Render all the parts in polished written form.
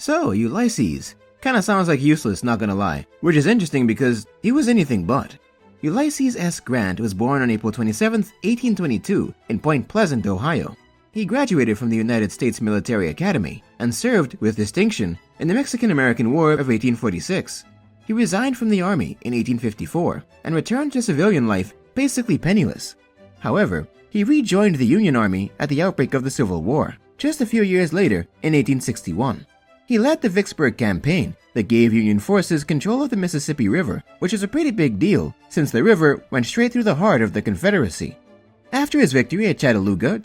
So, Ulysses. Kinda sounds like useless, not gonna lie, which is interesting because he was anything but. Ulysses S. Grant was born on April 27, 1822, in Point Pleasant, Ohio. He graduated from the United States Military Academy and served with distinction in the Mexican-American War of 1846. He resigned from the Army in 1854 and returned to civilian life basically penniless. However, he rejoined the Union Army at the outbreak of the Civil War, just a few years later in 1861. He led the Vicksburg Campaign that gave Union forces control of the Mississippi River, which is a pretty big deal since the river went straight through the heart of the Confederacy. After his victory at Chattanooga,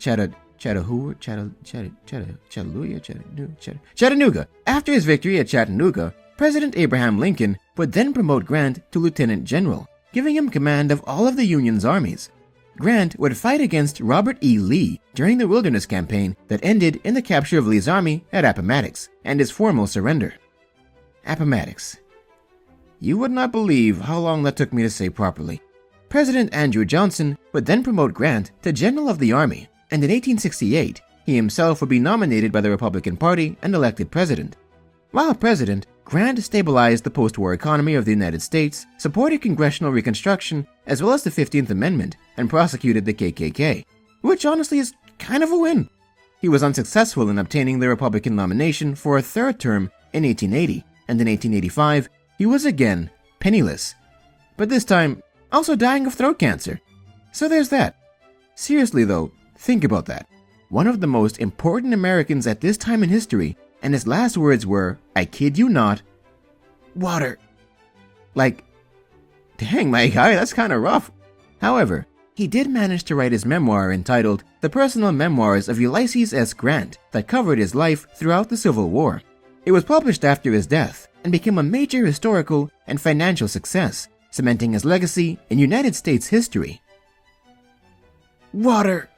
After his victory at Chattanooga, President Abraham Lincoln would then promote Grant to Lieutenant General, giving him command of all of the Union's armies. Grant would fight against Robert E. Lee during the Wilderness Campaign that ended in the capture of Lee's army at Appomattox and his formal surrender. Appomattox. You would not believe how long that took me to say properly. President Andrew Johnson would then promote Grant to General of the Army, and in 1868, he himself would be nominated by the Republican Party and elected president. While president, Grant stabilized the post-war economy of the United States, supported congressional reconstruction, as well as the 15th Amendment, and prosecuted the KKK, which honestly is kind of a win. He was unsuccessful in obtaining the Republican nomination for a third term in 1880, and in 1885, he was again penniless. But this time, also dying of throat cancer. So there's that. Seriously though, think about that. One of the most important Americans at this time in history, and his last words were, I kid you not, water. Like, dang my guy, that's kinda rough. However, he did manage to write his memoir entitled The Personal Memoirs of Ulysses S. Grant that covered his life throughout the Civil War. It was published after his death and became a major historical and financial success, cementing his legacy in United States history. Water.